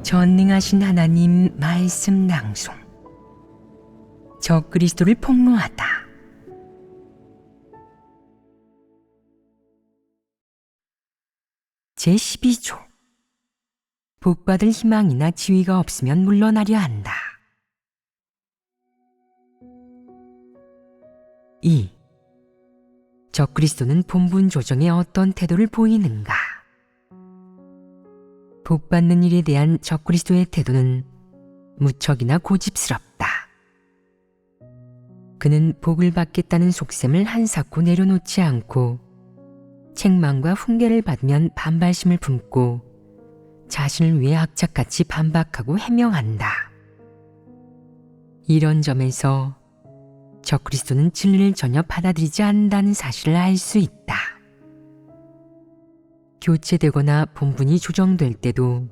전능하신 하나님 말씀 낭송. 적그리스도를 폭로하다. 제12조. 복받을 희망이나 지위가 없으면 물러나려 한다. 2. 적그리스도는 본분 조정에 어떤 태도를 보이는가? 복받는 일에 대한 적그리스도의 태도는 무척이나 고집스럽다. 그는 복을 받겠다는 속셈을 한사코 내려놓지 않고 책망과 훈계를 받으면 반발심을 품고 자신을 위해 악착같이 반박하고 해명한다. 이런 점에서 적그리스도는 진리를 전혀 받아들이지 않는다는 사실을 알 수 있다. 교체되거나 본분이 조정될 때도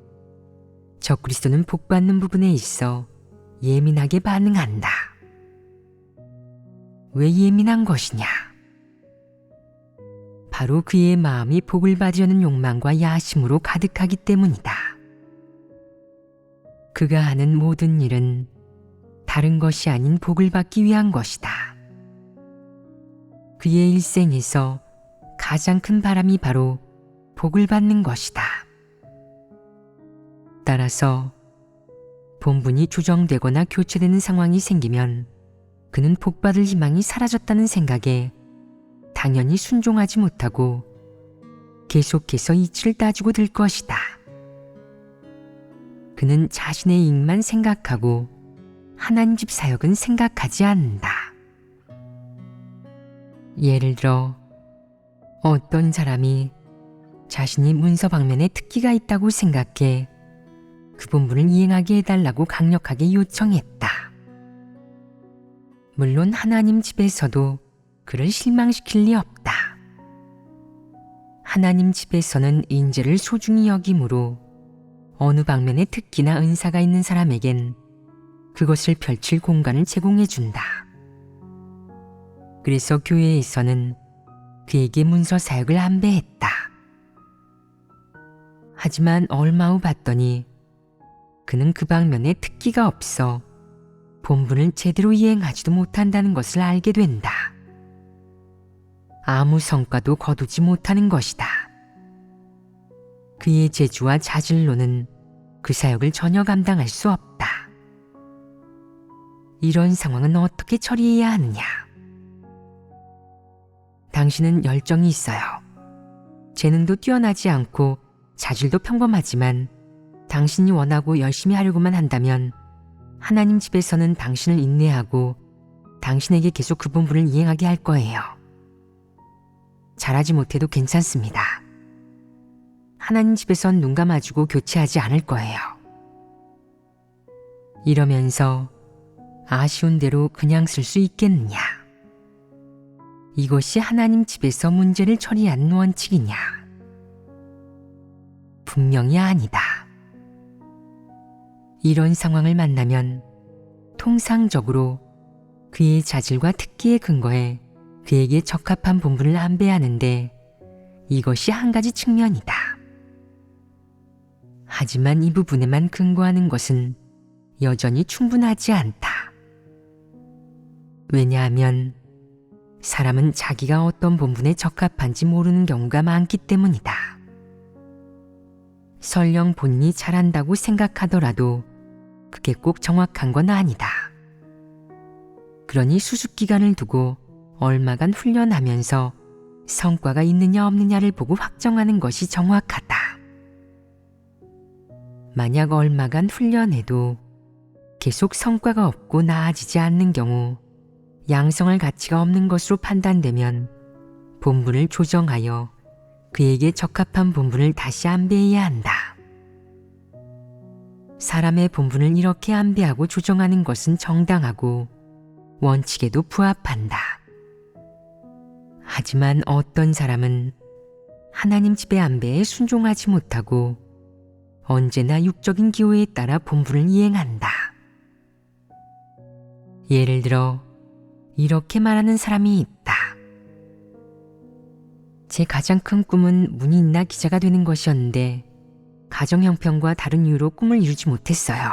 적그리스도는 복받는 부분에 있어 예민하게 반응한다. 왜 예민한 것이냐? 바로 그의 마음이 복을 받으려는 욕망과 야심으로 가득하기 때문이다. 그가 하는 모든 일은 다른 것이 아닌 복을 받기 위한 것이다. 그의 일생에서 가장 큰 바람이 바로 복을 받는 것이다. 따라서 본분이 조정되거나 교체되는 상황이 생기면 그는 복받을 희망이 사라졌다는 생각에 당연히 순종하지 못하고 계속해서 이치를 따지고 들 것이다. 그는 자신의 이익만 생각하고 하나님 집 사역은 생각하지 않는다. 예를 들어 어떤 사람이 자신이 문서 방면에 특기가 있다고 생각해 그 본분을 이행하게 해달라고 강력하게 요청했다. 물론 하나님 집에서도 그를 실망시킬 리 없다. 하나님 집에서는 인재를 소중히 여기므로 어느 방면에 특기나 은사가 있는 사람에겐 그것을 펼칠 공간을 제공해 준다. 그래서 교회에서는 그에게 문서 사역을 안배했다. 하지만 얼마 후 봤더니 그는 그 방면에 특기가 없어 본분을 제대로 이행하지도 못한다는 것을 알게 된다. 아무 성과도 거두지 못하는 것이다. 그의 재주와 자질로는 그 사역을 전혀 감당할 수 없다. 이런 상황은 어떻게 처리해야 하느냐? 당신은 열정이 있어요. 재능도 뛰어나지 않고 자질도 평범하지만 당신이 원하고 열심히 하려고만 한다면 하나님 집에서는 당신을 인내하고 당신에게 계속 그 본분을 이행하게 할 거예요. 잘하지 못해도 괜찮습니다. 하나님 집에선 눈 감아주고 교체하지 않을 거예요. 이러면서 아쉬운 대로 그냥 쓸 수 있겠느냐? 이것이 하나님 집에서 문제를 처리하는 원칙이냐? 분명히 아니다. 이런 상황을 만나면 통상적으로 그의 자질과 특기에 근거해 그에게 적합한 본분을 안배하는데 이것이 한 가지 측면이다. 하지만 이 부분에만 근거하는 것은 여전히 충분하지 않다. 왜냐하면 사람은 자기가 어떤 본분에 적합한지 모르는 경우가 많기 때문이다. 설령 본인이 잘한다고 생각하더라도 그게 꼭 정확한 건 아니다. 그러니 수습기간을 두고 얼마간 훈련하면서 성과가 있느냐 없느냐를 보고 확정하는 것이 정확하다. 만약 얼마간 훈련해도 계속 성과가 없고 나아지지 않는 경우 양성할 가치가 없는 것으로 판단되면 본분을 조정하여 그에게 적합한 본분을 다시 안배해야 한다. 사람의 본분을 이렇게 안배하고 조정하는 것은 정당하고 원칙에도 부합한다. 하지만 어떤 사람은 하나님 집의 안배에 순종하지 못하고 언제나 육적인 기호에 따라 본분을 이행한다. 예를 들어 이렇게 말하는 사람이 있다. 제 가장 큰 꿈은 문인이나 기자가 되는 것이었는데 가정 형편과 다른 이유로 꿈을 이루지 못했어요.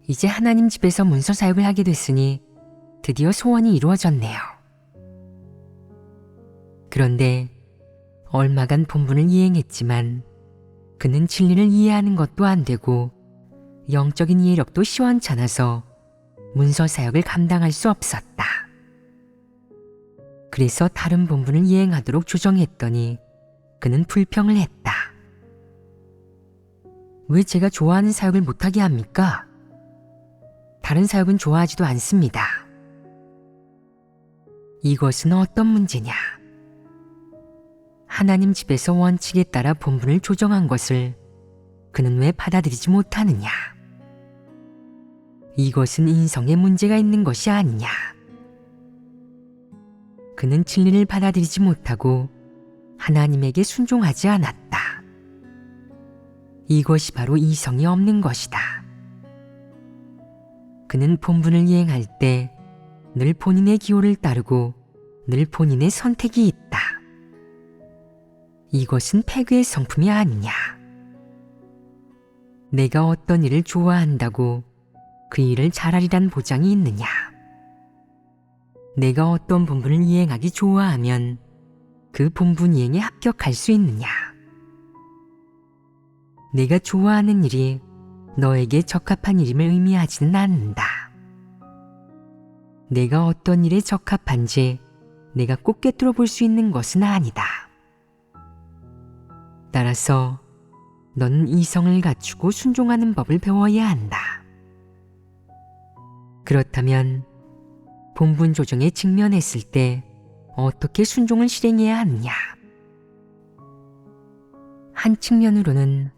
이제 하나님 집에서 문서 사역을 하게 됐으니 드디어 소원이 이루어졌네요. 그런데 얼마간 본분을 이행했지만 그는 진리를 이해하는 것도 안 되고 영적인 이해력도 시원찮아서 문서 사역을 감당할 수 없었다. 그래서 다른 본분을 이행하도록 조정했더니 그는 불평을 했다. 왜 제가 좋아하는 사역을 못하게 합니까? 다른 사역은 좋아하지도 않습니다. 이것은 어떤 문제냐? 하나님 집에서 원칙에 따라 본분을 조정한 것을 그는 왜 받아들이지 못하느냐? 이것은 인성에 문제가 있는 것이 아니냐? 그는 진리를 받아들이지 못하고 하나님에게 순종하지 않았다. 이것이 바로 이성이 없는 것이다. 그는 본분을 이행할 때 늘 본인의 기호를 따르고 늘 본인의 선택이 있다. 이것은 패괴의 성품이 아니냐. 내가 어떤 일을 좋아한다고 그 일을 잘하리란 보장이 있느냐. 내가 어떤 본분을 이행하기 좋아하면 그 본분 이행에 합격할 수 있느냐. 내가 좋아하는 일이 너에게 적합한 일임을 의미하지는 않는다. 내가 어떤 일에 적합한지 내가 꼭 꿰뚫어 볼 수 있는 것은 아니다. 따라서 너는 이성을 갖추고 순종하는 법을 배워야 한다. 그렇다면 본분 조정에 직면했을 때 어떻게 순종을 실행해야 하느냐? 한 측면으로는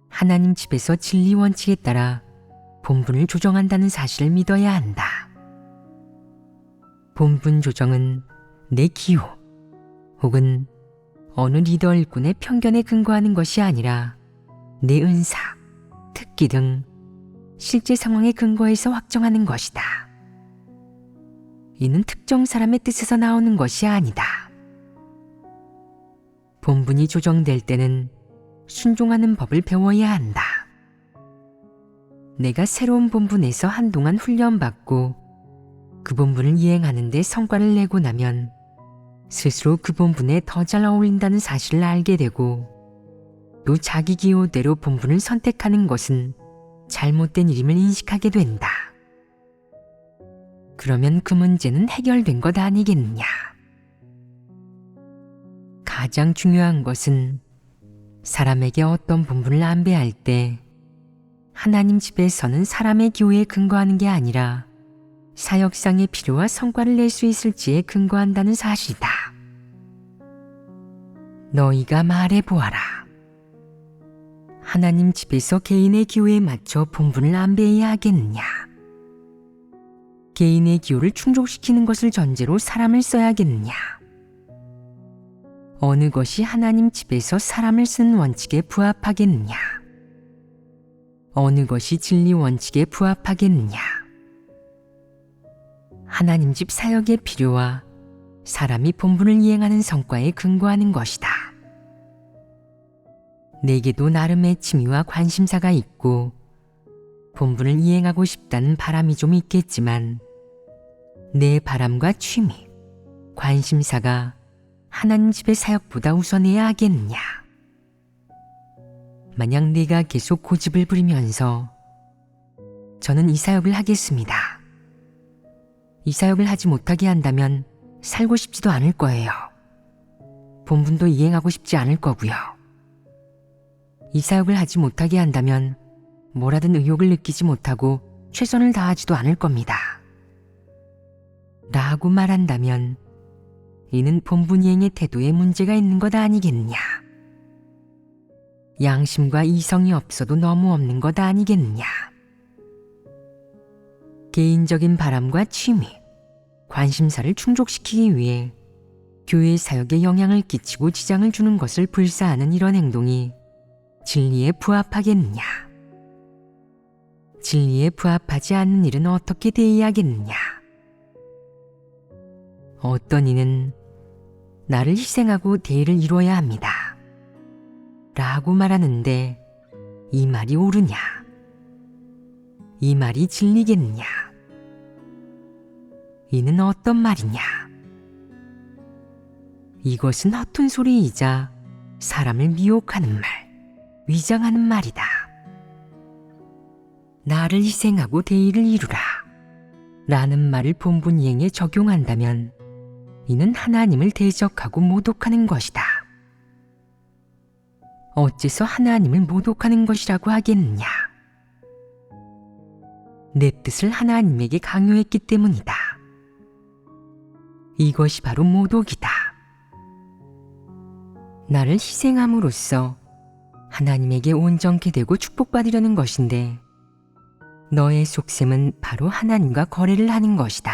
하나님 집에서 진리 원칙에 따라 본분을 조정한다는 사실을 믿어야 한다. 본분 조정은 내 기호 혹은 어느 리더 일꾼의 편견에 근거하는 것이 아니라 내 은사, 특기 등 실제 상황에 근거해서 확정하는 것이다. 이는 특정 사람의 뜻에서 나오는 것이 아니다. 본분이 조정될 때는 순종하는 법을 배워야 한다. 내가 새로운 본분에서 한동안 훈련받고 그 본분을 이행하는 데 성과를 내고 나면 스스로 그 본분에 더 잘 어울린다는 사실을 알게 되고 또 자기 기호대로 본분을 선택하는 것은 잘못된 일임을 인식하게 된다. 그러면 그 문제는 해결된 것 아니겠느냐. 가장 중요한 것은 사람에게 어떤 본분을 안배할 때 하나님 집에서는 사람의 기호에 근거하는 게 아니라 사역상의 필요와 성과를 낼 수 있을지에 근거한다는 사실이다. 너희가 말해보아라. 하나님 집에서 개인의 기호에 맞춰 본분을 안배해야 하겠느냐? 개인의 기호를 충족시키는 것을 전제로 사람을 써야겠느냐? 어느 것이 하나님 집에서 사람을 쓰는 원칙에 부합하겠느냐? 어느 것이 진리 원칙에 부합하겠느냐? 하나님 집 사역의 필요와 사람이 본분을 이행하는 성과에 근거하는 것이다. 내게도 나름의 취미와 관심사가 있고 본분을 이행하고 싶다는 바람이 좀 있겠지만 내 바람과 취미, 관심사가 하나님 집의 사역보다 우선해야 하겠느냐? 만약 내가 계속 고집을 부리면서 저는 이 사역을 하겠습니다. 이 사역을 하지 못하게 한다면 살고 싶지도 않을 거예요. 본분도 이행하고 싶지 않을 거고요. 이 사역을 하지 못하게 한다면 뭐라든 의욕을 느끼지 못하고 최선을 다하지도 않을 겁니다. 라고 말한다면 이는 본분 이행의 태도에 문제가 있는 것 아니겠느냐. 양심과 이성이 없어도 너무 없는 것 아니겠느냐. 개인적인 바람과 취미, 관심사를 충족시키기 위해 교회 사역에 영향을 끼치고 지장을 주는 것을 불사하는 이런 행동이 진리에 부합하겠느냐. 진리에 부합하지 않는 일은 어떻게 대해야겠느냐. 어떤 이는 나를 희생하고 대의를 이루어야 합니다. 라고 말하는데 이 말이 옳으냐? 이 말이 진리겠느냐? 이는 어떤 말이냐? 이것은 허튼 소리이자 사람을 미혹하는 말, 위장하는 말이다. 나를 희생하고 대의를 이루라 라는 말을 본분이행에 적용한다면 이는 하나님을 대적하고 모독하는 것이다. 어째서 하나님을 모독하는 것이라고 하겠느냐? 내 뜻을 하나님에게 강요했기 때문이다. 이것이 바로 모독이다. 나를 희생함으로써 하나님에게 온전케 되고 축복받으려는 것인데 너의 속셈은 바로 하나님과 거래를 하는 것이다.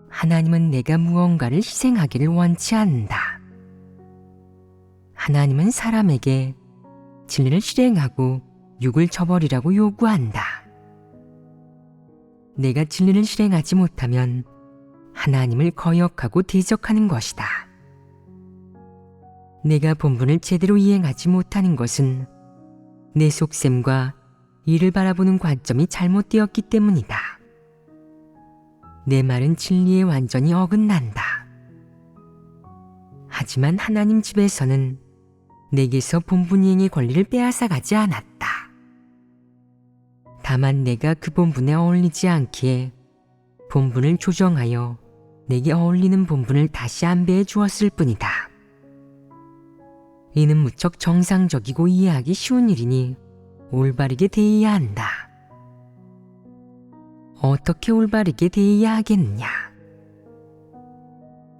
하나님은 내가 무언가를 희생하기를 원치 않는다. 하나님은 사람에게 진리를 실행하고 육을 저버리라고 요구한다. 내가 진리를 실행하지 못하면 하나님을 거역하고 대적하는 것이다. 내가 본분을 제대로 이행하지 못하는 것은 내 속셈과 이를 바라보는 관점이 잘못되었기 때문이다. 내 말은 진리에 완전히 어긋난다. 하지만 하나님 집에서는 내게서 본분이행의 권리를 빼앗아 가지 않았다. 다만 내가 그 본분에 어울리지 않기에 본분을 조정하여 내게 어울리는 본분을 다시 안배해 주었을 뿐이다. 이는 무척 정상적이고 이해하기 쉬운 일이니 올바르게 대해야 한다. 어떻게 올바르게 대해야 하겠느냐?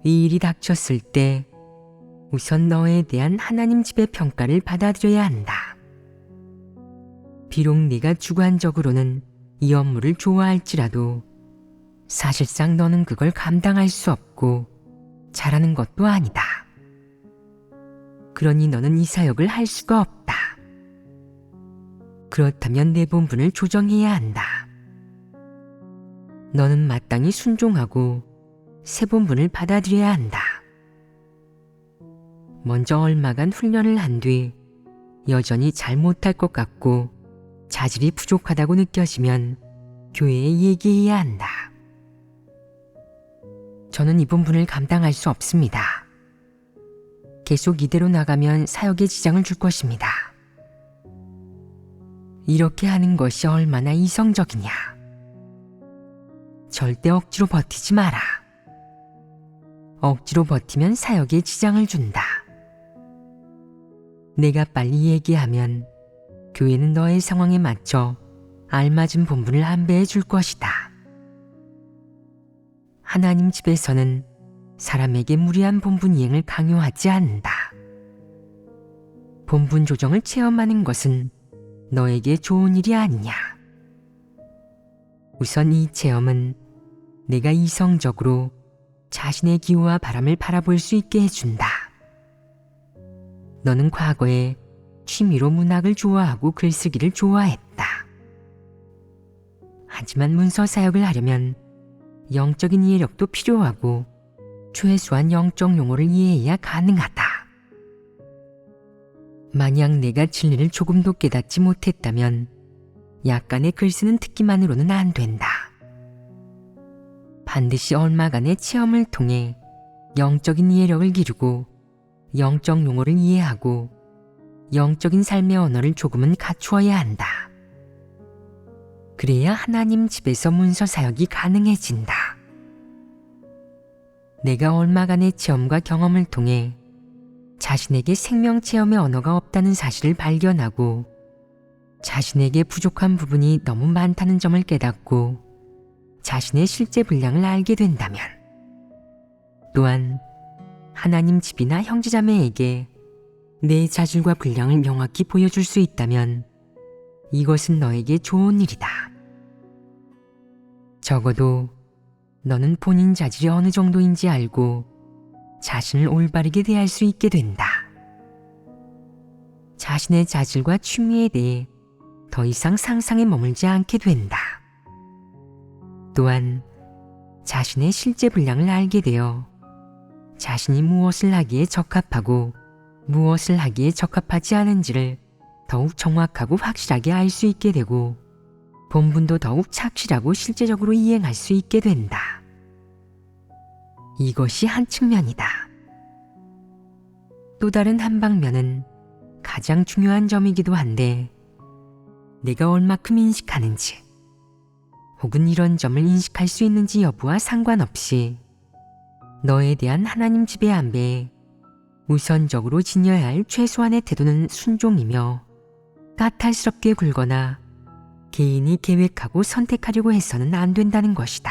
이 일이 닥쳤을 때 우선 너에 대한 하나님 집의 평가를 받아들여야 한다. 비록 네가 주관적으로는 이 업무를 좋아할지라도 사실상 너는 그걸 감당할 수 없고 잘하는 것도 아니다. 그러니 너는 이 사역을 할 수가 없다. 그렇다면 내 본분을 조정해야 한다. 너는 마땅히 순종하고 새 본분을 받아들여야 한다. 먼저 얼마간 훈련을 한 뒤 여전히 잘 못할 것 같고 자질이 부족하다고 느껴지면 교회에 얘기해야 한다. 저는 이 본분을 감당할 수 없습니다. 계속 이대로 나가면 사역에 지장을 줄 것입니다. 이렇게 하는 것이 얼마나 이성적이냐. 절대 억지로 버티지 마라. 억지로 버티면 사역에 지장을 준다. 내가 빨리 얘기하면 교회는 너의 상황에 맞춰 알맞은 본분을 안배해 줄 것이다. 하나님 집에서는 사람에게 무리한 본분 이행을 강요하지 않는다. 본분 조정을 체험하는 것은 너에게 좋은 일이 아니냐. 우선 이 체험은 내가 이성적으로 자신의 기호와 바람을 바라볼 수 있게 해준다. 너는 과거에 취미로 문학을 좋아하고 글쓰기를 좋아했다. 하지만 문서 사역을 하려면 영적인 이해력도 필요하고 최소한 영적 용어를 이해해야 가능하다. 만약 내가 진리를 조금도 깨닫지 못했다면 약간의 글쓰는 특기만으로는 안 된다. 반드시 얼마간의 체험을 통해 영적인 이해력을 기르고 영적 용어를 이해하고 영적인 삶의 언어를 조금은 갖추어야 한다. 그래야 하나님 집에서 문서 사역이 가능해진다. 내가 얼마간의 체험과 경험을 통해 자신에게 생명 체험의 언어가 없다는 사실을 발견하고 자신에게 부족한 부분이 너무 많다는 점을 깨닫고 자신의 실제 분량을 알게 된다면, 또한 하나님 집이나 형제자매에게 내 자질과 분량을 명확히 보여줄 수 있다면 이것은 너에게 좋은 일이다. 적어도 너는 본인 자질이 어느 정도인지 알고 자신을 올바르게 대할 수 있게 된다. 자신의 자질과 취미에 대해 더 이상 상상에 머물지 않게 된다. 또한 자신의 실제 분량을 알게 되어 자신이 무엇을 하기에 적합하고 무엇을 하기에 적합하지 않은지를 더욱 정확하고 확실하게 알 수 있게 되고 본분도 더욱 착실하고 실제적으로 이행할 수 있게 된다. 이것이 한 측면이다. 또 다른 한 방면은 가장 중요한 점이기도 한데 내가 얼마큼 인식하는지 혹은 이런 점을 인식할 수 있는지 여부와 상관없이 너에 대한 하나님 지배 안배에 우선적으로 지녀야 할 최소한의 태도는 순종이며 까탈스럽게 굴거나 개인이 계획하고 선택하려고 해서는 안 된다는 것이다.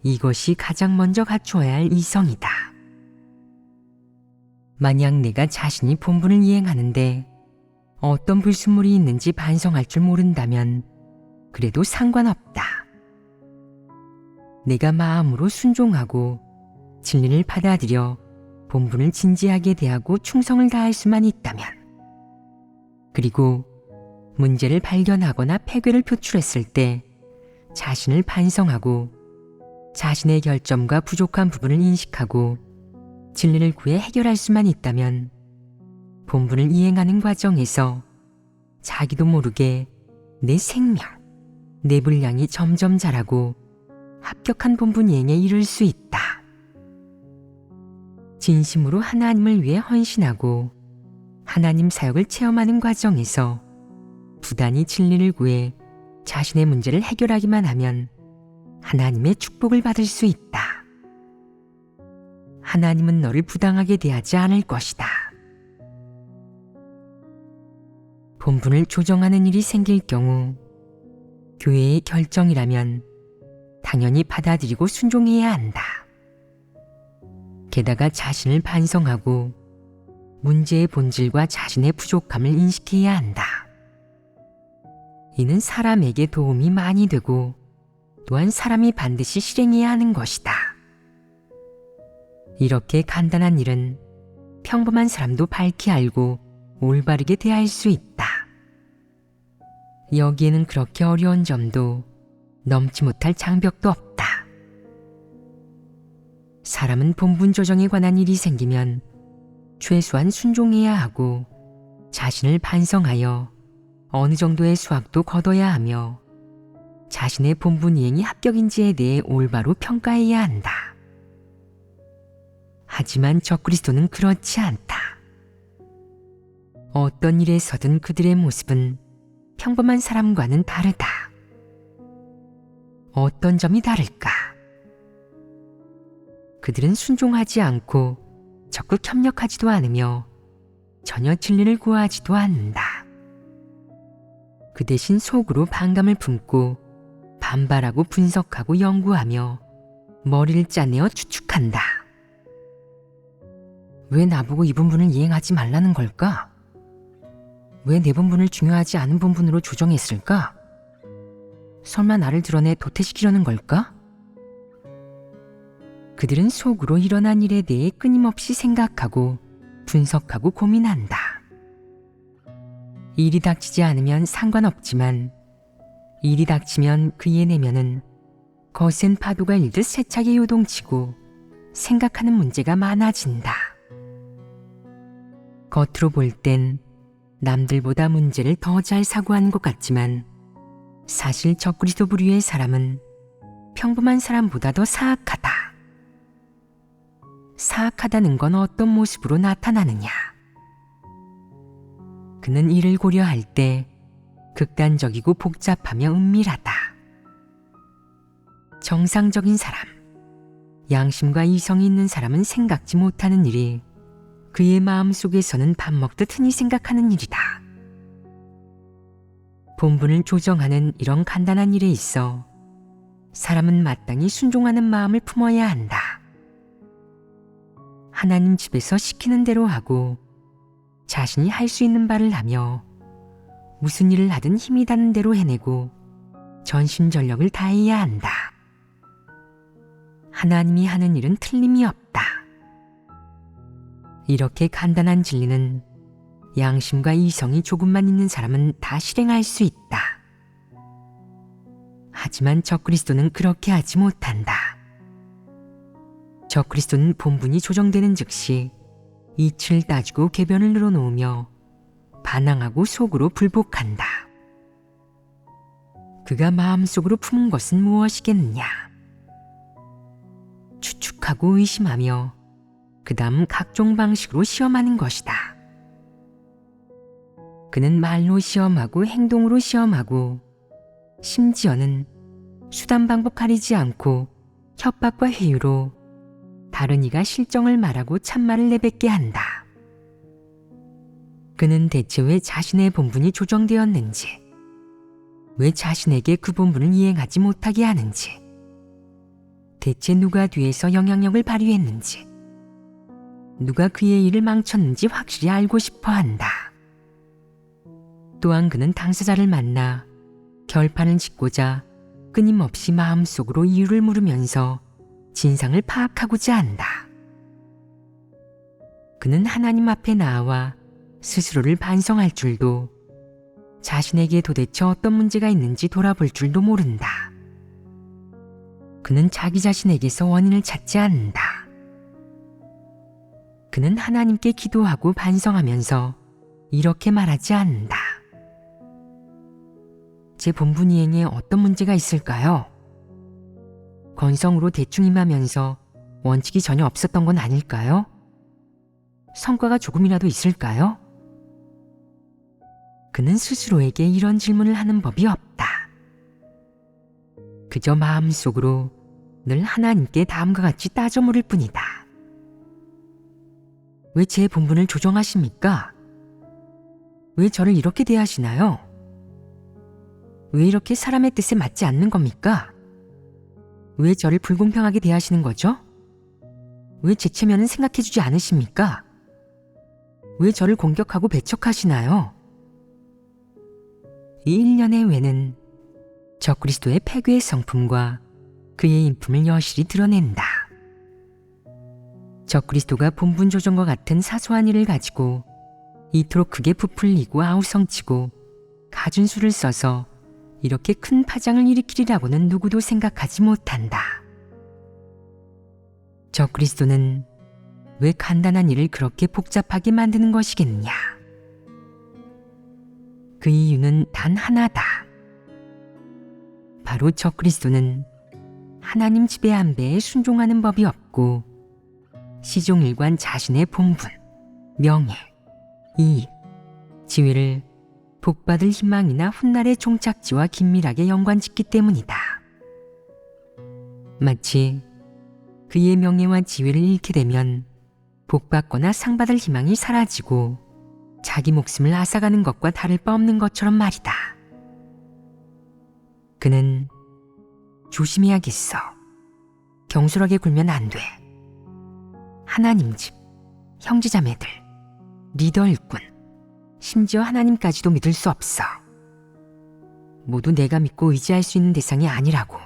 이것이 가장 먼저 갖추어야 할 이성이다. 만약 내가 자신이 본분을 이행하는데 어떤 불순물이 있는지 반성할 줄 모른다면 그래도 상관없다. 내가 마음으로 순종하고 진리를 받아들여 본분을 진지하게 대하고 충성을 다할 수만 있다면, 그리고 문제를 발견하거나 폐괴를 표출했을 때 자신을 반성하고 자신의 결점과 부족한 부분을 인식하고 진리를 구해 해결할 수만 있다면 본분을 이행하는 과정에서 자기도 모르게 내 생명, 내 분량이 점점 자라고 합격한 본분 이행에 이를 수 있다. 진심으로 하나님을 위해 헌신하고 하나님 사역을 체험하는 과정에서 부단히 진리를 구해 자신의 문제를 해결하기만 하면 하나님의 축복을 받을 수 있다. 하나님은 너를 부당하게 대하지 않을 것이다. 본분을 조정하는 일이 생길 경우 교회의 결정이라면 당연히 받아들이고 순종해야 한다. 게다가 자신을 반성하고 문제의 본질과 자신의 부족함을 인식해야 한다. 이는 사람에게 도움이 많이 되고 또한 사람이 반드시 실행해야 하는 것이다. 이렇게 간단한 일은 평범한 사람도 밝히 알고 올바르게 대할 수 있다. 여기에는 그렇게 어려운 점도 넘지 못할 장벽도 없다. 사람은 본분 조정에 관한 일이 생기면 최소한 순종해야 하고 자신을 반성하여 어느 정도의 수확도 거둬야 하며 자신의 본분 이행이 합격인지에 대해 올바로 평가해야 한다. 하지만 적그리스도는 그렇지 않다. 어떤 일에서든 그들의 모습은 평범한 사람과는 다르다. 어떤 점이 다를까? 그들은 순종하지 않고 적극 협력하지도 않으며 전혀 진리를 구하지도 않는다. 그 대신 속으로 반감을 품고 반발하고 분석하고 연구하며 머리를 짜내어 추측한다. 왜 나보고 이 본분을 이행하지 말라는 걸까? 왜 내 본분을 중요하지 않은 본분으로 조정했을까? 설마 나를 드러내 도태시키려는 걸까? 그들은 속으로 일어난 일에 대해 끊임없이 생각하고 분석하고 고민한다. 일이 닥치지 않으면 상관없지만 일이 닥치면 그의 내면은 거센 파도가 일듯 세차게 요동치고 생각하는 문제가 많아진다. 겉으로 볼 땐 남들보다 문제를 더 잘 사고하는 것 같지만 사실 적그리스도 부류의 사람은 평범한 사람보다 더 사악하다. 사악하다는 건 어떤 모습으로 나타나느냐? 그는 이를 고려할 때 극단적이고 복잡하며 은밀하다. 정상적인 사람, 양심과 이성이 있는 사람은 생각지 못하는 일이 그의 마음속에서는 밥 먹듯 흔히 생각하는 일이다. 본분을 조정하는 이런 간단한 일에 있어 사람은 마땅히 순종하는 마음을 품어야 한다. 하나님 집에서 시키는 대로 하고 자신이 할 수 있는 바를 하며 무슨 일을 하든 힘이 닿는 대로 해내고 전심전력을 다해야 한다. 하나님이 하는 일은 틀림이 없다. 이렇게 간단한 진리는 양심과 이성이 조금만 있는 사람은 다 실행할 수 있다. 하지만 적그리스도는 그렇게 하지 못한다. 적그리스도는 본분이 조정되는 즉시 이치를 따지고 궤변을 늘어놓으며 반항하고 속으로 불복한다. 그가 마음속으로 품은 것은 무엇이겠느냐? 추측하고 의심하며 그 다음 각종 방식으로 시험하는 것이다. 그는 말로 시험하고 행동으로 시험하고 심지어는 수단 방법 가리지 않고 협박과 회유로 다른 이가 실정을 말하고 참말을 내뱉게 한다. 그는 대체 왜 자신의 본분이 조정되었는지, 왜 자신에게 그 본분을 이행하지 못하게 하는지, 대체 누가 뒤에서 영향력을 발휘했는지, 누가 그의 일을 망쳤는지 확실히 알고 싶어 한다. 또한 그는 당사자를 만나 결판을 짓고자 끊임없이 마음속으로 이유를 물으면서 진상을 파악하고자 한다. 그는 하나님 앞에 나와 스스로를 반성할 줄도, 자신에게 도대체 어떤 문제가 있는지 돌아볼 줄도 모른다. 그는 자기 자신에게서 원인을 찾지 않는다. 그는 하나님께 기도하고 반성하면서 이렇게 말하지 않는다. 제 본분 이행에 어떤 문제가 있을까요? 건성으로 대충 임하면서 원칙이 전혀 없었던 건 아닐까요? 성과가 조금이라도 있을까요? 그는 스스로에게 이런 질문을 하는 법이 없다. 그저 마음속으로 늘 하나님께 다음과 같이 따져 물을 뿐이다. 왜 제 본분을 조정하십니까? 왜 저를 이렇게 대하시나요? 왜 이렇게 사람의 뜻에 맞지 않는 겁니까? 왜 저를 불공평하게 대하시는 거죠? 왜 제 체면은 생각해주지 않으십니까? 왜 저를 공격하고 배척하시나요? 이 일련의 왜는 적그리스도의 패괴의 성품과 그의 인품을 여실히 드러낸다. 적그리스도가 본분 조정과 같은 사소한 일을 가지고 이토록 크게 부풀리고 아우성치고 갖은 수를 써서 이렇게 큰 파장을 일으키리라고는 누구도 생각하지 못한다. 적그리스도는 왜 간단한 일을 그렇게 복잡하게 만드는 것이겠느냐? 그 이유는 단 하나다. 바로 적그리스도는 하나님 지배한 배에 순종하는 법이 없고 시종일관 자신의 본분, 명예, 이익, 지위를 복받을 희망이나 훗날의 종착지와 긴밀하게 연관짓기 때문이다. 마치 그의 명예와 지위를 잃게 되면 복받거나 상받을 희망이 사라지고 자기 목숨을 앗아가는 것과 다를 바 없는 것처럼 말이다. 그는 조심해야겠어. 경솔하게 굴면 안 돼. 하나님 집, 형제자매들, 리더 일꾼, 심지어 하나님까지도 믿을 수 없어. 모두 내가 믿고 의지할 수 있는 대상이 아니라고.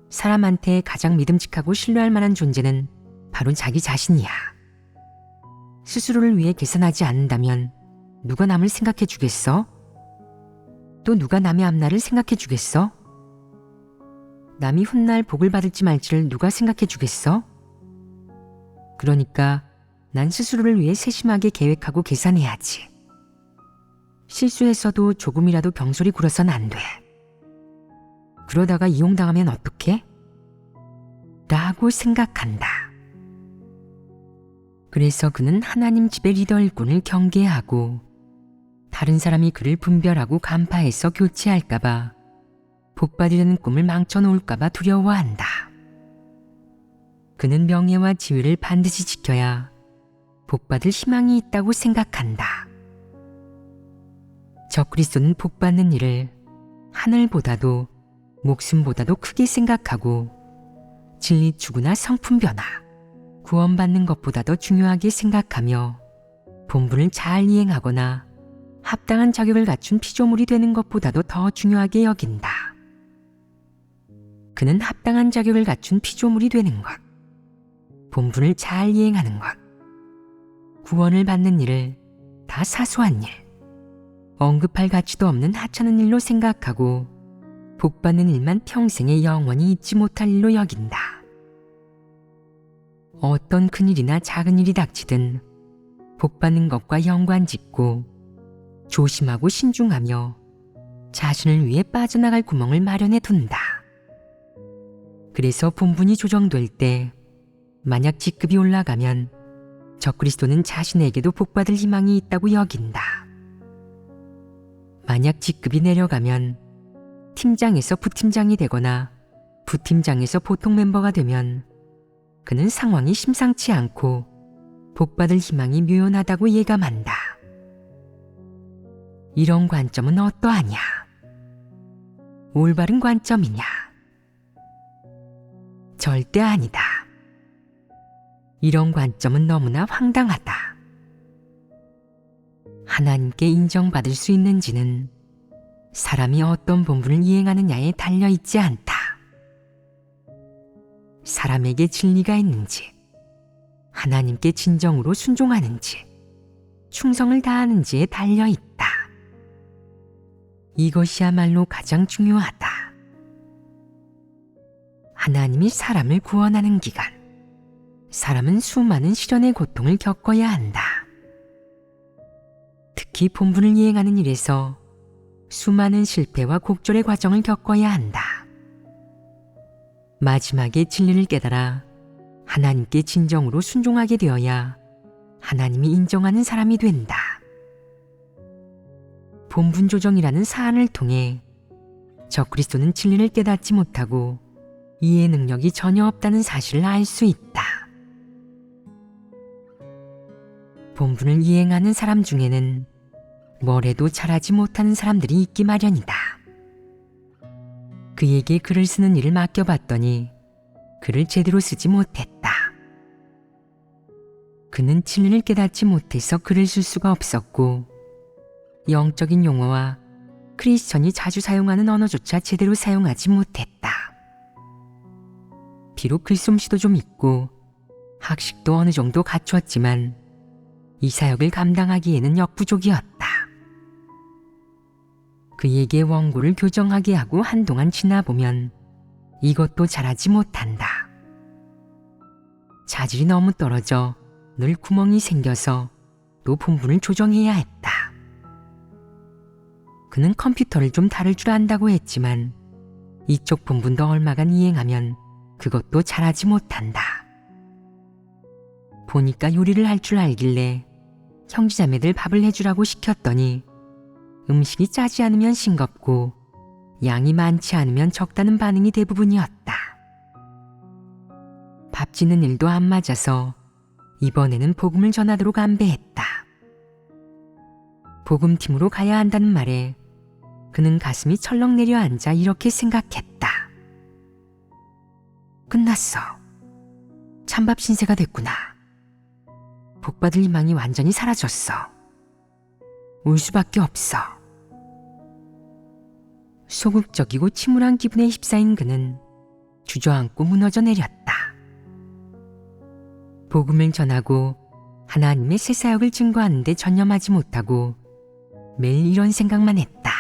사람한테 가장 믿음직하고 신뢰할 만한 존재는 바로 자기 자신이야. 스스로를 위해 계산하지 않는다면 누가 남을 생각해 주겠어? 또 누가 남의 앞날을 생각해 주겠어? 남이 훗날 복을 받을지 말지를 누가 생각해 주겠어? 그러니까 난 스스로를 위해 세심하게 계획하고 계산해야지. 실수해서도 조금이라도 경솔히 굴어선 안 돼. 그러다가 이용당하면 어떡해? 라고 생각한다. 그래서 그는 하나님 집의 리더 일꾼을 경계하고 다른 사람이 그를 분별하고 간파해서 교체할까봐 복받으려는 꿈을 망쳐놓을까봐 두려워한다. 그는 명예와 지위를 반드시 지켜야 복받을 희망이 있다고 생각한다. 적그리스도는 복받는 일을 하늘보다도 목숨보다도 크게 생각하고 진리 추구나 성품 변화, 구원받는 것보다 더 중요하게 생각하며 본분을 잘 이행하거나 합당한 자격을 갖춘 피조물이 되는 것보다도 더 중요하게 여긴다. 그는 합당한 자격을 갖춘 피조물이 되는 것, 본분을 잘 이행하는 것, 구원을 받는 일을 다 사소한 일, 언급할 가치도 없는 하찮은 일로 생각하고 복받는 일만 평생에 영원히 잊지 못할 일로 여긴다. 어떤 큰일이나 작은 일이 닥치든 복받는 것과 연관짓고 조심하고 신중하며 자신을 위해 빠져나갈 구멍을 마련해 둔다. 그래서 본분이 조정될 때 만약 직급이 올라가면 적그리스도는 자신에게도 복받을 희망이 있다고 여긴다. 만약 직급이 내려가면 팀장에서 부팀장이 되거나 부팀장에서 보통 멤버가 되면 그는 상황이 심상치 않고 복받을 희망이 묘연하다고 예감한다. 이런 관점은 어떠하냐? 올바른 관점이냐? 절대 아니다. 이런 관점은 너무나 황당하다. 하나님께 인정받을 수 있는지는 사람이 어떤 본분을 이행하느냐에 달려있지 않다. 사람에게 진리가 있는지, 하나님께 진정으로 순종하는지, 충성을 다하는지에 달려있다. 이것이야말로 가장 중요하다. 하나님이 사람을 구원하는 기간, 사람은 수많은 시련의 고통을 겪어야 한다. 특히 본분을 이행하는 일에서 수많은 실패와 곡절의 과정을 겪어야 한다. 마지막에 진리를 깨달아 하나님께 진정으로 순종하게 되어야 하나님이 인정하는 사람이 된다. 본분 조정이라는 사안을 통해 적그리스도는 진리를 깨닫지 못하고 이해 능력이 전혀 없다는 사실을 알 수 있다. 본분을 이행하는 사람 중에는 뭘 해도 잘하지 못하는 사람들이 있기 마련이다. 그에게 글을 쓰는 일을 맡겨봤더니 글을 제대로 쓰지 못했다. 그는 진리를 깨닫지 못해서 글을 쓸 수가 없었고 영적인 용어와 크리스천이 자주 사용하는 언어조차 제대로 사용하지 못했다. 비록 글솜씨도 좀 있고 학식도 어느 정도 갖추었지만 이 사역을 감당하기에는 역부족이었다. 그에게 원고를 교정하게 하고 한동안 지나보면 이것도 잘하지 못한다. 자질이 너무 떨어져 늘 구멍이 생겨서 또 본분을 조정해야 했다. 그는 컴퓨터를 좀 다룰 줄 안다고 했지만 이쪽 본분도 얼마간 이행하면 그것도 잘하지 못한다. 보니까 요리를 할 줄 알길래 형제자매들 밥을 해주라고 시켰더니 음식이 짜지 않으면 싱겁고 양이 많지 않으면 적다는 반응이 대부분이었다. 밥 짓는 일도 안 맞아서 이번에는 복음을 전하도록 안배했다. 복음팀으로 가야 한다는 말에 그는 가슴이 철렁 내려앉아 이렇게 생각했다. 끝났어. 찬밥 신세가 됐구나. 복받을 희망이 완전히 사라졌어. 울 수밖에 없어. 소극적이고 침울한 기분에 휩싸인 그는 주저앉고 무너져 내렸다. 복음을 전하고 하나님의 새 사역을 증거하는 데 전념하지 못하고 매일 이런 생각만 했다.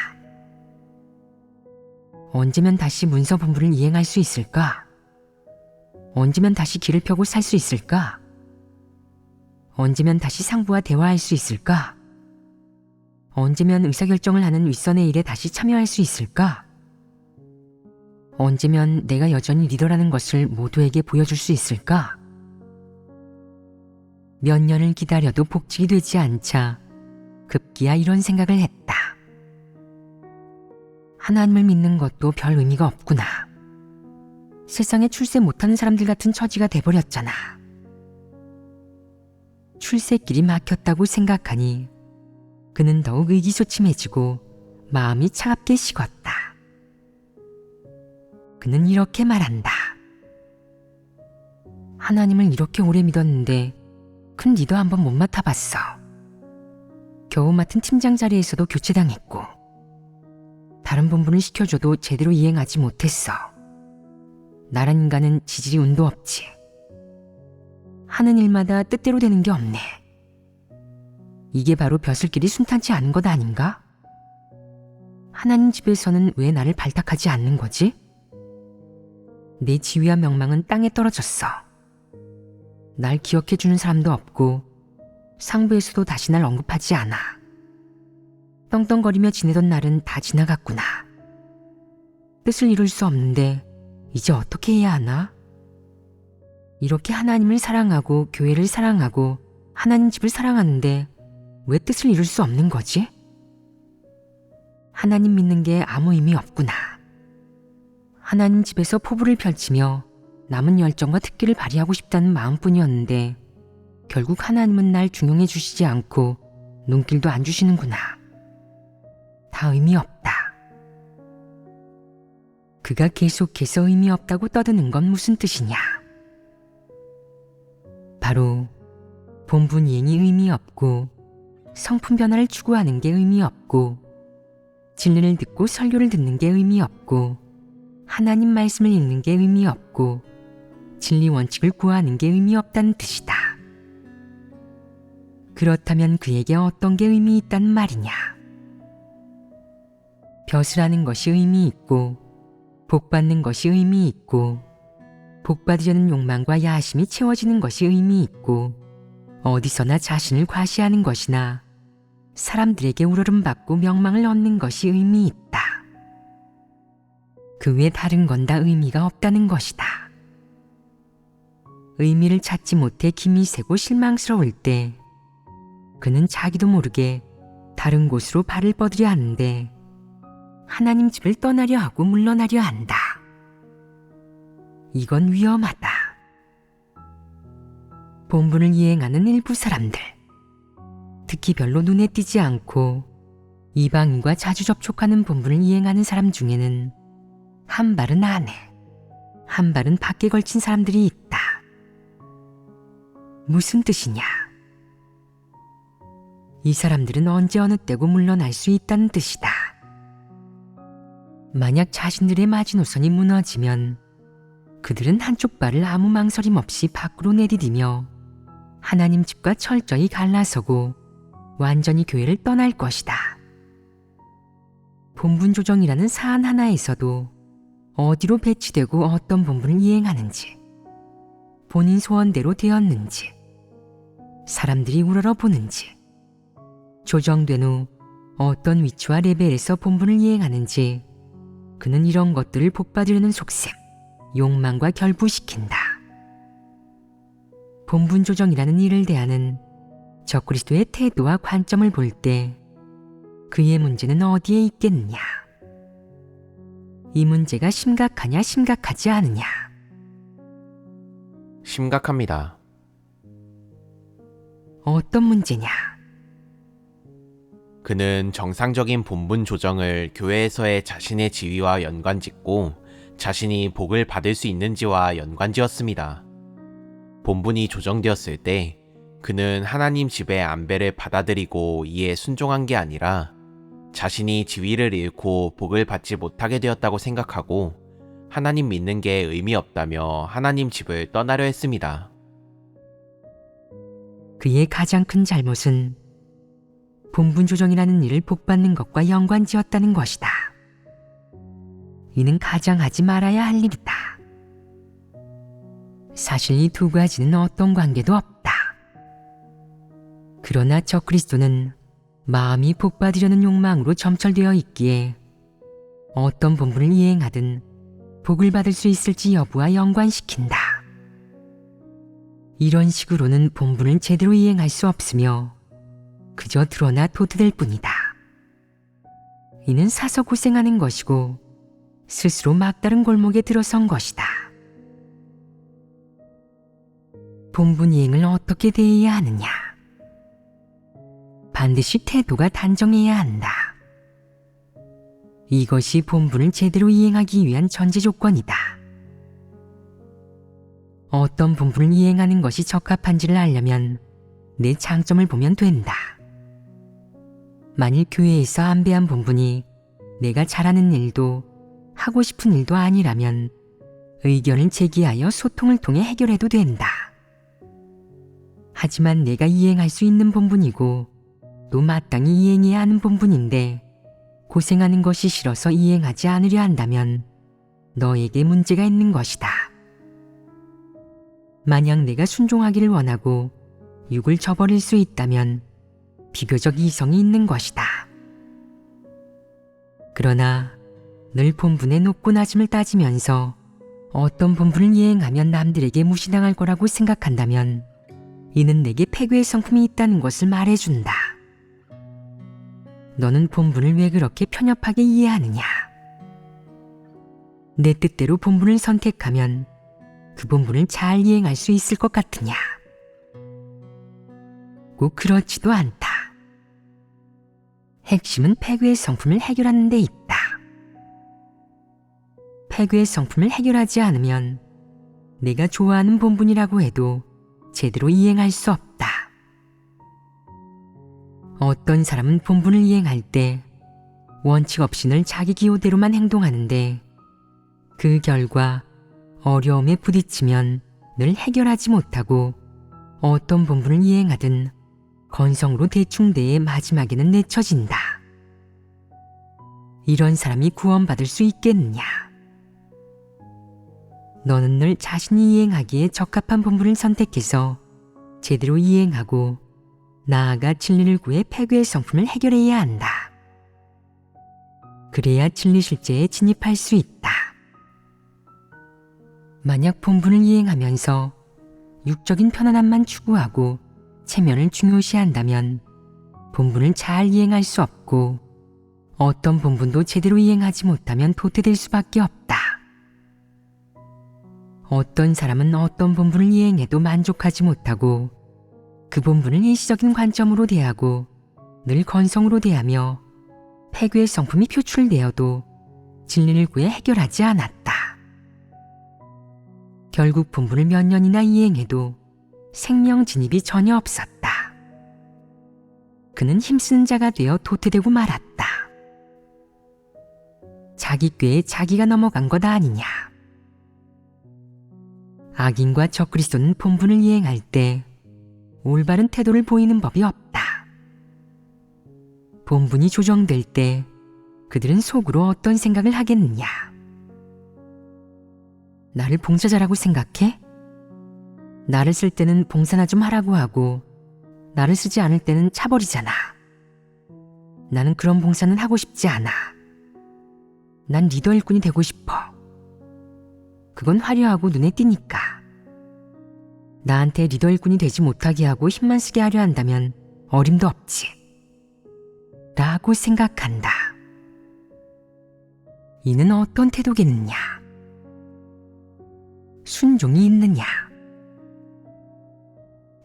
언제면 다시 문서 본분을 이행할 수 있을까? 언제면 다시 길을 펴고 살 수 있을까? 언제면 다시 상부와 대화할 수 있을까? 언제면 의사결정을 하는 윗선의 일에 다시 참여할 수 있을까? 언제면 내가 여전히 리더라는 것을 모두에게 보여줄 수 있을까? 몇 년을 기다려도 복직이 되지 않자 급기야 이런 생각을 했다. 하나님을 믿는 것도 별 의미가 없구나. 세상에 출세 못하는 사람들 같은 처지가 돼버렸잖아. 출세길이 막혔다고 생각하니 그는 더욱 의기소침해지고 마음이 차갑게 식었다. 그는 이렇게 말한다. 하나님을 이렇게 오래 믿었는데 큰 리더 한번 못 맡아봤어. 겨우 맡은 팀장 자리에서도 교체당했고 다른 본분을 시켜줘도 제대로 이행하지 못했어. 나란 인간은 지질이 운도 없지. 하는 일마다 뜻대로 되는 게 없네. 이게 바로 벼슬길이 순탄치 않은 것 아닌가? 하나님 집에서는 왜 나를 발탁하지 않는 거지? 내 지위와 명망은 땅에 떨어졌어. 날 기억해주는 사람도 없고 상부에서도 다시 날 언급하지 않아. 떵떵거리며 지내던 날은 다 지나갔구나. 뜻을 이룰 수 없는데 이제 어떻게 해야 하나? 이렇게 하나님을 사랑하고 교회를 사랑하고 하나님 집을 사랑하는데 왜 뜻을 이룰 수 없는 거지? 하나님 믿는 게 아무 의미 없구나. 하나님 집에서 포부를 펼치며 남은 열정과 특기를 발휘하고 싶다는 마음뿐이었는데 결국 하나님은 날 중용해 주시지 않고 눈길도 안 주시는구나. 다 의미 없다. 그가 계속해서 의미 없다고 떠드는 건 무슨 뜻이냐? 바로 본분 이행이 의미 없고 성품 변화를 추구하는 게 의미 없고 진리를 듣고 설교를 듣는 게 의미 없고 하나님 말씀을 읽는 게 의미 없고 진리 원칙을 구하는 게 의미 없다는 뜻이다. 그렇다면 그에게 어떤 게 의미 있다는 말이냐? 벼슬하는 것이 의미 있고 복받는 것이 의미 있고 복받으려는 욕망과 야심이 채워지는 것이 의미 있고 어디서나 자신을 과시하는 것이나 사람들에게 우러름받고 명망을 얻는 것이 의미 있다. 그 외 다른 건 다 의미가 없다는 것이다. 의미를 찾지 못해 김이 새고 실망스러울 때 그는 자기도 모르게 다른 곳으로 발을 뻗으려 하는데 하나님 집을 떠나려 하고 물러나려 한다. 이건 위험하다. 본분을 이행하는 일부 사람들, 특히 별로 눈에 띄지 않고 이방인과 자주 접촉하는 본분을 이행하는 사람 중에는 한 발은 안에, 한 발은 밖에 걸친 사람들이 있다. 무슨 뜻이냐? 이 사람들은 언제 어느 때고 물러날 수 있다는 뜻이다. 만약 자신들의 마지노선이 무너지면 그들은 한쪽 발을 아무 망설임 없이 밖으로 내디디며 하나님 집과 철저히 갈라서고 완전히 교회를 떠날 것이다. 본분 조정이라는 사안 하나에서도 어디로 배치되고 어떤 본분을 이행하는지, 본인 소원대로 되었는지, 사람들이 우러러 보는지, 조정된 후 어떤 위치와 레벨에서 본분을 이행하는지 그는 이런 것들을 복받으려는 속셈, 욕망과 결부시킨다. 본분 조정이라는 일을 대하는 적그리스도의 태도와 관점을 볼 때 그의 문제는 어디에 있겠느냐? 이 문제가 심각하냐 심각하지 않으냐? 심각합니다. 어떤 문제냐? 그는 정상적인 본분 조정을 교회에서의 자신의 지위와 연관짓고 자신이 복을 받을 수 있는지와 연관지었습니다. 본분이 조정되었을 때 그는 하나님 집의 안배를 받아들이고 이에 순종한 게 아니라 자신이 지위를 잃고 복을 받지 못하게 되었다고 생각하고 하나님 믿는 게 의미 없다며 하나님 집을 떠나려 했습니다. 그의 가장 큰 잘못은 본분 조정이라는 일을 복받는 것과 연관지었다는 것이다. 이는 가장 하지 말아야 할 일이다. 사실 이 두 가지는 어떤 관계도 없다. 그러나 적그리스도는 마음이 복받으려는 욕망으로 점철되어 있기에 어떤 본분을 이행하든 복을 받을 수 있을지 여부와 연관시킨다. 이런 식으로는 본분을 제대로 이행할 수 없으며 그저 드러나 도트될 뿐이다. 이는 사서 고생하는 것이고 스스로 막다른 골목에 들어선 것이다. 본분 이행을 어떻게 대해야 하느냐? 반드시 태도가 단정해야 한다. 이것이 본분을 제대로 이행하기 위한 전제 조건이다. 어떤 본분을 이행하는 것이 적합한지를 알려면 내 장점을 보면 된다. 만일 교회에서 안배한 본분이 내가 잘하는 일도 하고 싶은 일도 아니라면 의견을 제기하여 소통을 통해 해결해도 된다. 하지만 내가 이행할 수 있는 본분이고 또 마땅히 이행해야 하는 본분인데 고생하는 것이 싫어서 이행하지 않으려 한다면 너에게 문제가 있는 것이다. 만약 내가 순종하기를 원하고 육을 저버릴 수 있다면 비교적 이성이 있는 것이다. 그러나 늘 본분의 높고 낮음을 따지면서 어떤 본분을 이행하면 남들에게 무시당할 거라고 생각한다면 이는 내게 패괴의 성품이 있다는 것을 말해준다. 너는 본분을 왜 그렇게 편협하게 이해하느냐? 내 뜻대로 본분을 선택하면 그 본분을 잘 이행할 수 있을 것 같으냐? 꼭 그렇지도 않다. 핵심은 패괴의 성품을 해결하는 데 있다. 패괴의 성품을 해결하지 않으면 내가 좋아하는 본분이라고 해도 제대로 이행할 수 없다. 어떤 사람은 본분을 이행할 때 원칙 없이 늘 자기 기호대로만 행동하는데 그 결과 어려움에 부딪히면 늘 해결하지 못하고 어떤 본분을 이행하든 건성으로 대충 대해 마지막에는 내쳐진다. 이런 사람이 구원받을 수 있겠느냐? 너는 늘 자신이 이행하기에 적합한 본분을 선택해서 제대로 이행하고 나아가 진리를 구해 패괴의 성품을 해결해야 한다. 그래야 진리 실제에 진입할 수 있다. 만약 본분을 이행하면서 육적인 편안함만 추구하고 체면을 중요시한다면 본분을 잘 이행할 수 없고 어떤 본분도 제대로 이행하지 못하면 도태될 수밖에 없다. 어떤 사람은 어떤 본분을 이행해도 만족하지 못하고 그 본분을 일시적인 관점으로 대하고 늘 건성으로 대하며 패괴의 성품이 표출되어도 진리를 구해 해결하지 않았다. 결국 본분을 몇 년이나 이행해도 생명 진입이 전혀 없었다. 그는 힘쓰는 자가 되어 도태되고 말았다. 자기 꾀에 자기가 넘어간 것 아니냐. 악인과 적그리스도는 본분을 이행할 때 올바른 태도를 보이는 법이 없다. 본분이 조정될 때 그들은 속으로 어떤 생각을 하겠느냐. 나를 봉사자라고 생각해? 나를 쓸 때는 봉사나 좀 하라고 하고 나를 쓰지 않을 때는 차버리잖아. 나는 그런 봉사는 하고 싶지 않아. 난 리더 일꾼이 되고 싶어. 그건 화려하고 눈에 띄니까. 나한테 리더 일꾼이 되지 못하게 하고 힘만 쓰게 하려 한다면 어림도 없지. 라고 생각한다. 이는 어떤 태도겠느냐? 순종이 있느냐?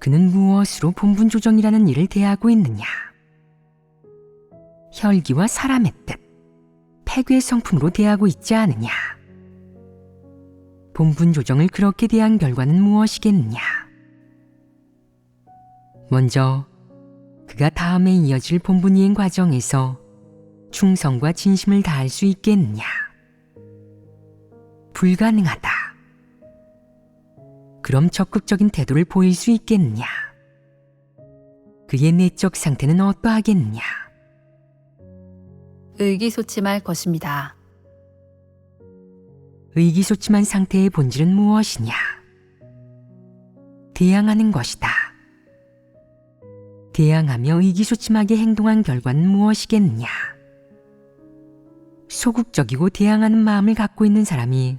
그는 무엇으로 본분 조정이라는 일을 대하고 있느냐? 혈기와 사람의 뜻, 패괴의 성품으로 대하고 있지 않으냐? 본분 조정을 그렇게 대한 결과는 무엇이겠느냐? 먼저 그가 다음에 이어질 본분 이행 과정에서 충성과 진심을 다할 수 있겠느냐? 불가능하다. 그럼 적극적인 태도를 보일 수 있겠느냐? 그의 내적 상태는 어떠하겠느냐? 의기소침할 것입니다. 의기소침한 상태의 본질은 무엇이냐? 대항하는 것이다. 대항하며 의기소침하게 행동한 결과는 무엇이겠느냐? 소극적이고 대항하는 마음을 갖고 있는 사람이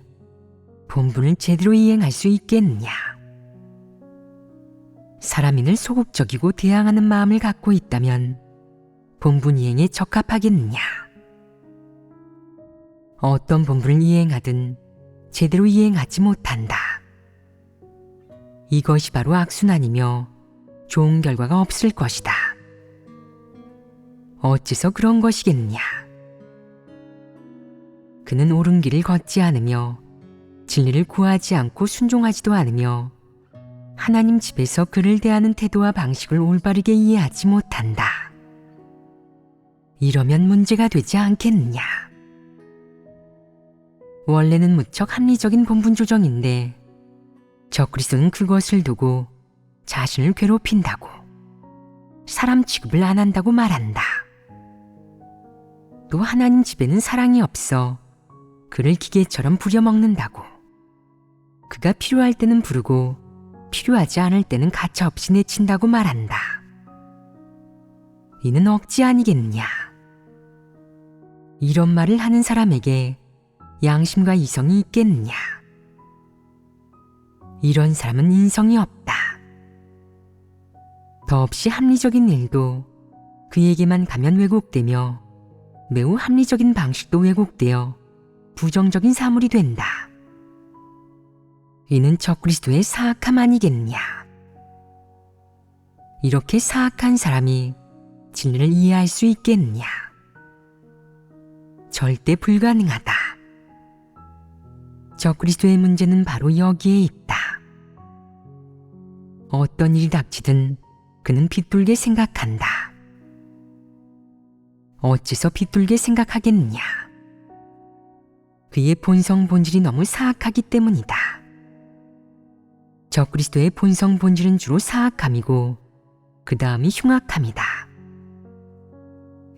본분을 제대로 이행할 수 있겠느냐? 사람이 늘 소극적이고 대항하는 마음을 갖고 있다면 본분 이행에 적합하겠느냐? 어떤 본분을 이행하든 제대로 이행하지 못한다. 이것이 바로 악순환이며 좋은 결과가 없을 것이다. 어째서 그런 것이겠느냐? 그는 옳은 길을 걷지 않으며 진리를 구하지 않고 순종하지도 않으며 하나님 집에서 그를 대하는 태도와 방식을 올바르게 이해하지 못한다. 이러면 문제가 되지 않겠느냐? 원래는 무척 합리적인 본분 조정인데 적그리스도는 그것을 두고 자신을 괴롭힌다고, 사람 취급을 안 한다고 말한다. 또 하나님 집에는 사랑이 없어 그를 기계처럼 부려먹는다고, 그가 필요할 때는 부르고 필요하지 않을 때는 가차없이 내친다고 말한다. 이는 억지 아니겠느냐? 이런 말을 하는 사람에게 양심과 이성이 있겠느냐? 이런 사람은 인성이 없다. 더없이 합리적인 일도 그에게만 가면 왜곡되며 매우 합리적인 방식도 왜곡되어 부정적인 사물이 된다. 이는 적그리스도의 사악함 아니겠느냐? 이렇게 사악한 사람이 진리를 이해할 수 있겠느냐? 절대 불가능하다. 적그리스도의 문제는 바로 여기에 있다. 어떤 일이 닥치든 그는 비뚤게 생각한다. 어째서 비뚤게 생각하겠느냐? 그의 본성 본질이 너무 사악하기 때문이다. 적그리스도의 본성 본질은 주로 사악함이고 그 다음이 흉악함이다.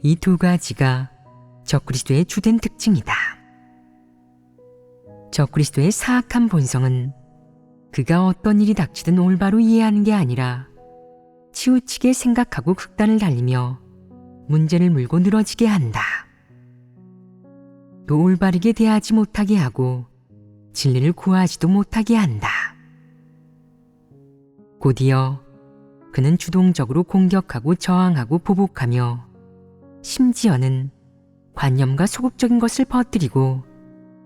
이 두 가지가 적그리스도의 주된 특징이다. 적그리스도의 사악한 본성은 그가 어떤 일이 닥치든 올바로 이해하는 게 아니라 치우치게 생각하고 극단을 달리며 문제를 물고 늘어지게 한다. 또 올바르게 대하지 못하게 하고 진리를 구하지도 못하게 한다. 곧이어 그는 주동적으로 공격하고 저항하고 보복하며 심지어는 관념과 소극적인 것을 퍼뜨리고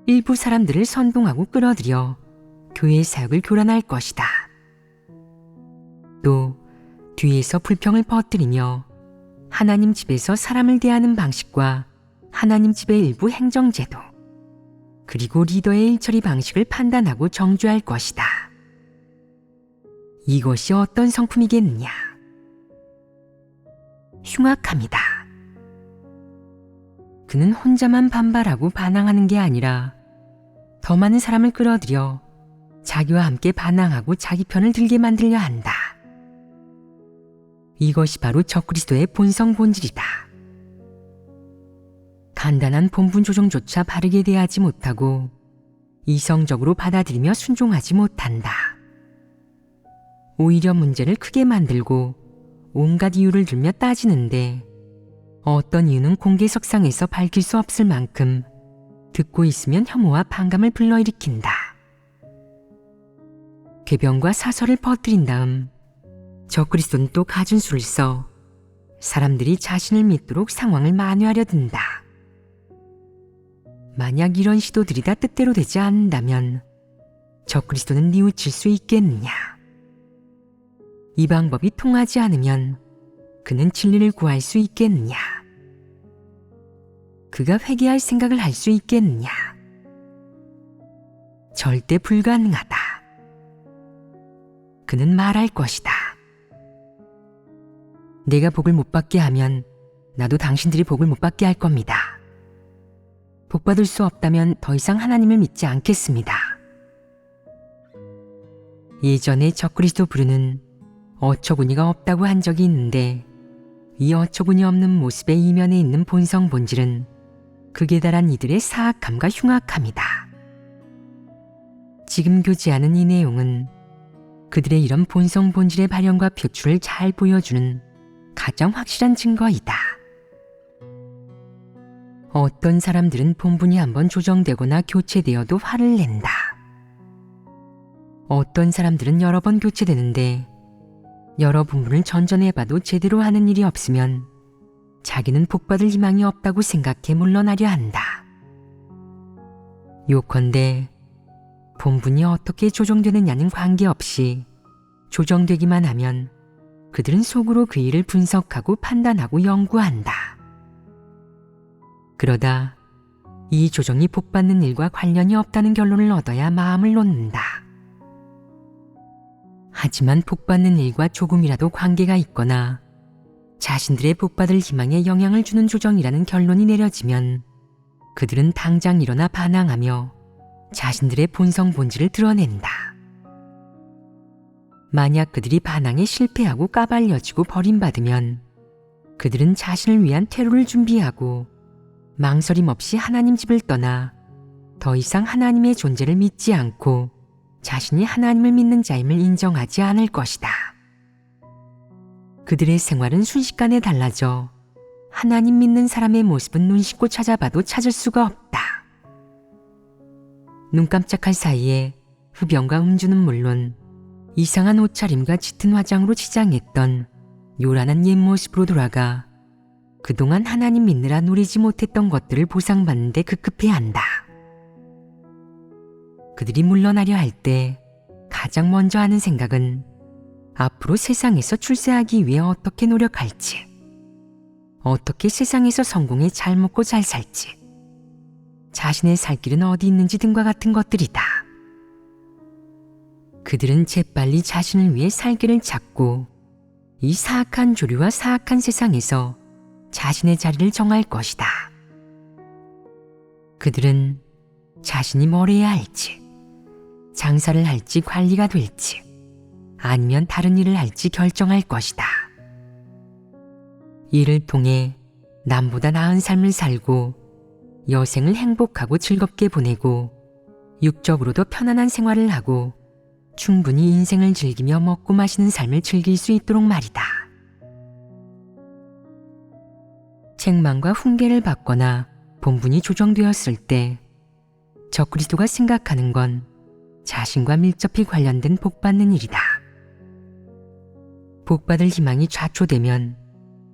일부 사람들을 선동하고 끌어들여 교회 사역을 교란할 것이다. 또 뒤에서 불평을 퍼뜨리며 하나님 집에서 사람을 대하는 방식과 하나님 집의 일부 행정제도 그리고 리더의 일처리 방식을 판단하고 정죄할 것이다. 이것이 어떤 성품이겠느냐? 흉악함이다. 그는 혼자만 반발하고 반항하는 게 아니라 더 많은 사람을 끌어들여 자기와 함께 반항하고 자기 편을 들게 만들려 한다. 이것이 바로 적그리스도의 본성 본질이다. 간단한 본분 조정조차 바르게 대하지 못하고 이성적으로 받아들이며 순종하지 못한다. 오히려 문제를 크게 만들고 온갖 이유를 들며 따지는데 어떤 이유는 공개석상에서 밝힐 수 없을 만큼 듣고 있으면 혐오와 반감을 불러일으킨다. 궤변과 사설을 퍼뜨린 다음 적그리스도는 또 가준수를 써 사람들이 자신을 믿도록 상황을 만회하려 든다. 만약 이런 시도들이 다 뜻대로 되지 않는다면 적그리스도는 뉘우칠 수 있겠느냐? 이 방법이 통하지 않으면 그는 진리를 구할 수 있겠느냐? 그가 회개할 생각을 할 수 있겠느냐? 절대 불가능하다. 그는 말할 것이다. 내가 복을 못 받게 하면 나도 당신들이 복을 못 받게 할 겁니다. 복 받을 수 없다면 더 이상 하나님을 믿지 않겠습니다. 예전에 적그리스도 부류는 어처구니가 없다고 한 적이 있는데 이 어처구니 없는 모습의 이면에 있는 본성 본질은 극에 달한 이들의 사악함과 흉악함이다. 지금 교제하는 이 내용은 그들의 이런 본성 본질의 발현과 표출을 잘 보여주는 가장 확실한 증거이다. 어떤 사람들은 본분이 한번 조정되거나 교체되어도 화를 낸다. 어떤 사람들은 여러 번 교체되는데 여러 본분을 전전해봐도 제대로 하는 일이 없으면 자기는 복받을 희망이 없다고 생각해 물러나려 한다. 요컨대 본분이 어떻게 조정되느냐는 관계없이 조정되기만 하면 그들은 속으로 그 일을 분석하고 판단하고 연구한다. 그러다 이 조정이 복받는 일과 관련이 없다는 결론을 얻어야 마음을 놓는다. 하지만 복받는 일과 조금이라도 관계가 있거나 자신들의 복받을 희망에 영향을 주는 조정이라는 결론이 내려지면 그들은 당장 일어나 반항하며 자신들의 본성 본질을 드러낸다. 만약 그들이 반항에 실패하고 까발려지고 버림받으면 그들은 자신을 위한 퇴로를 준비하고 망설임 없이 하나님 집을 떠나 더 이상 하나님의 존재를 믿지 않고 자신이 하나님을 믿는 자임을 인정하지 않을 것이다. 그들의 생활은 순식간에 달라져 하나님 믿는 사람의 모습은 눈 씻고 찾아봐도 찾을 수가 없다. 눈 깜짝할 사이에 흡연과 음주는 물론 이상한 옷차림과 짙은 화장으로 치장했던 요란한 옛 모습으로 돌아가 그동안 하나님 믿느라 누리지 못했던 것들을 보상받는 데 급급해한다. 그들이 물러나려 할 때 가장 먼저 하는 생각은 앞으로 세상에서 출세하기 위해 어떻게 노력할지, 어떻게 세상에서 성공해 잘 먹고 잘 살지, 자신의 살 길은 어디 있는지 등과 같은 것들이다. 그들은 재빨리 자신을 위해 살 길을 찾고 이 사악한 조류와 사악한 세상에서 자신의 자리를 정할 것이다. 그들은 자신이 뭘 해야 할지, 장사를 할지 관리가 될지, 아니면 다른 일을 할지 결정할 것이다. 이를 통해 남보다 나은 삶을 살고 여생을 행복하고 즐겁게 보내고 육적으로도 편안한 생활을 하고 충분히 인생을 즐기며 먹고 마시는 삶을 즐길 수 있도록 말이다. 책망과 훈계를 받거나 본분이 조정되었을 때 적그리스도가 생각하는 건 자신과 밀접히 관련된 복받는 일이다. 복받을 희망이 좌초되면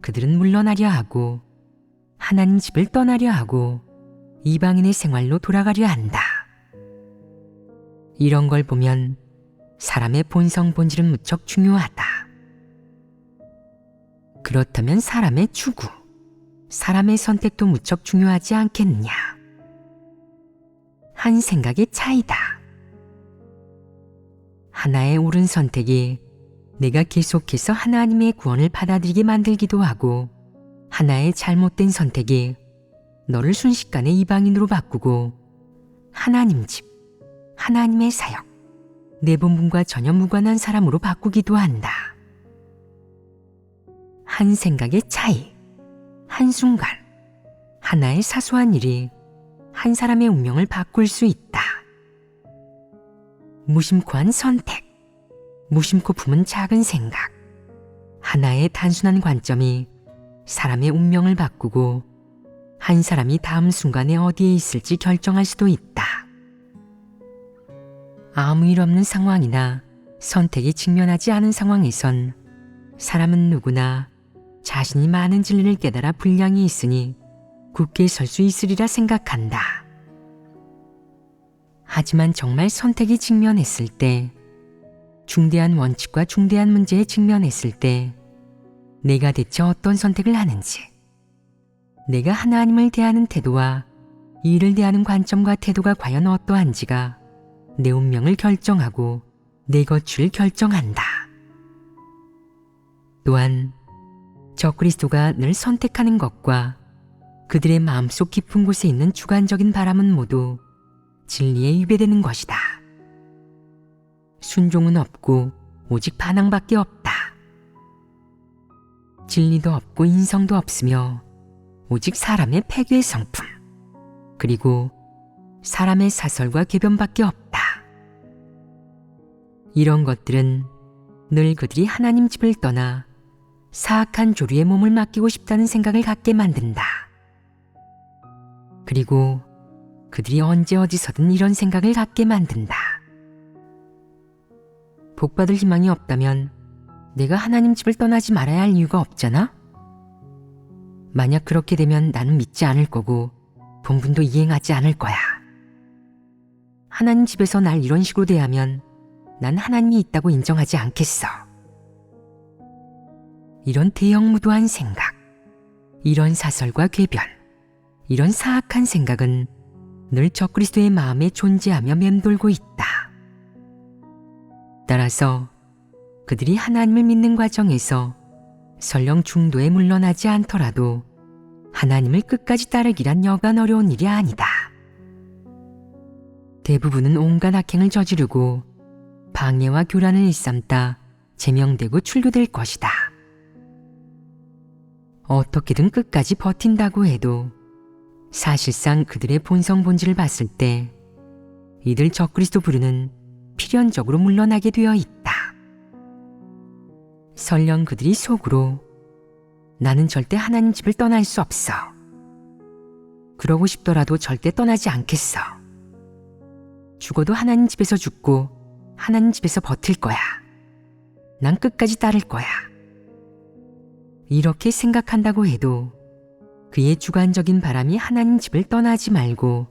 그들은 물러나려 하고 하나님 집을 떠나려 하고 이방인의 생활로 돌아가려 한다. 이런 걸 보면 사람의 본성 본질은 무척 중요하다. 그렇다면 사람의 추구, 사람의 선택도 무척 중요하지 않겠느냐. 한 생각의 차이다. 하나의 옳은 선택이 내가 계속해서 하나님의 구원을 받아들이게 만들기도 하고, 하나의 잘못된 선택이 너를 순식간에 이방인으로 바꾸고 하나님 집, 하나님의 사역, 내 본분과 전혀 무관한 사람으로 바꾸기도 한다. 한 생각의 차이, 한순간, 하나의 사소한 일이 한 사람의 운명을 바꿀 수 있다. 무심코 한 선택, 무심코 품은 작은 생각, 하나의 단순한 관점이 사람의 운명을 바꾸고 한 사람이 다음 순간에 어디에 있을지 결정할 수도 있다. 아무 일 없는 상황이나 선택이 직면하지 않은 상황에선 사람은 누구나 자신이 많은 진리를 깨달아 분량이 있으니 굳게 설 수 있으리라 생각한다. 하지만 정말 선택이 직면했을 때, 중대한 원칙과 중대한 문제에 직면했을 때 내가 대체 어떤 선택을 하는지, 내가 하나님을 대하는 태도와 이 일을 대하는 관점과 태도가 과연 어떠한지가 내 운명을 결정하고 내 거취를 결정한다. 또한 적그리스도가 늘 선택하는 것과 그들의 마음속 깊은 곳에 있는 주관적인 바람은 모두 진리에 위배되는 것이다. 순종은 없고 오직 반항밖에 없다. 진리도 없고 인성도 없으며 오직 사람의 폐괴의 성품, 그리고 사람의 사설과 궤변밖에 없다. 이런 것들은 늘 그들이 하나님 집을 떠나 사악한 조류에 몸을 맡기고 싶다는 생각을 갖게 만든다. 그리고 그들이 언제 어디서든 이런 생각을 갖게 만든다. 복받을 희망이 없다면 내가 하나님 집을 떠나지 말아야 할 이유가 없잖아? 만약 그렇게 되면 나는 믿지 않을 거고 본분도 이행하지 않을 거야. 하나님 집에서 날 이런 식으로 대하면 난 하나님이 있다고 인정하지 않겠어. 이런 대형무도한 생각, 이런 사설과 궤변, 이런 사악한 생각은 늘 적그리스도의 마음에 존재하며 맴돌고 있다. 따라서 그들이 하나님을 믿는 과정에서 설령 중도에 물러나지 않더라도 하나님을 끝까지 따르기란 여간 어려운 일이 아니다. 대부분은 온갖 악행을 저지르고 방해와 교란을 일삼다 제명되고 출교될 것이다. 어떻게든 끝까지 버틴다고 해도 사실상 그들의 본성 본질을 봤을 때 이들 적그리스도 부류는 필연적으로 물러나게 되어 있다. 설령 그들이 속으로 나는 절대 하나님 집을 떠날 수 없어. 그러고 싶더라도 절대 떠나지 않겠어. 죽어도 하나님 집에서 죽고 하나님 집에서 버틸 거야. 난 끝까지 따를 거야. 이렇게 생각한다고 해도 그의 주관적인 바람이 하나님 집을 떠나지 말고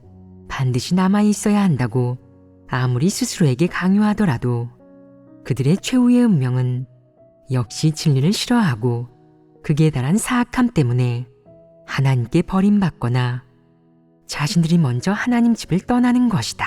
반드시 남아 있어야 한다고 아무리 스스로에게 강요하더라도 그들의 최후의 운명은 역시 진리를 싫어하고 극에 달한 사악함 때문에 하나님께 버림받거나 자신들이 먼저 하나님 집을 떠나는 것이다.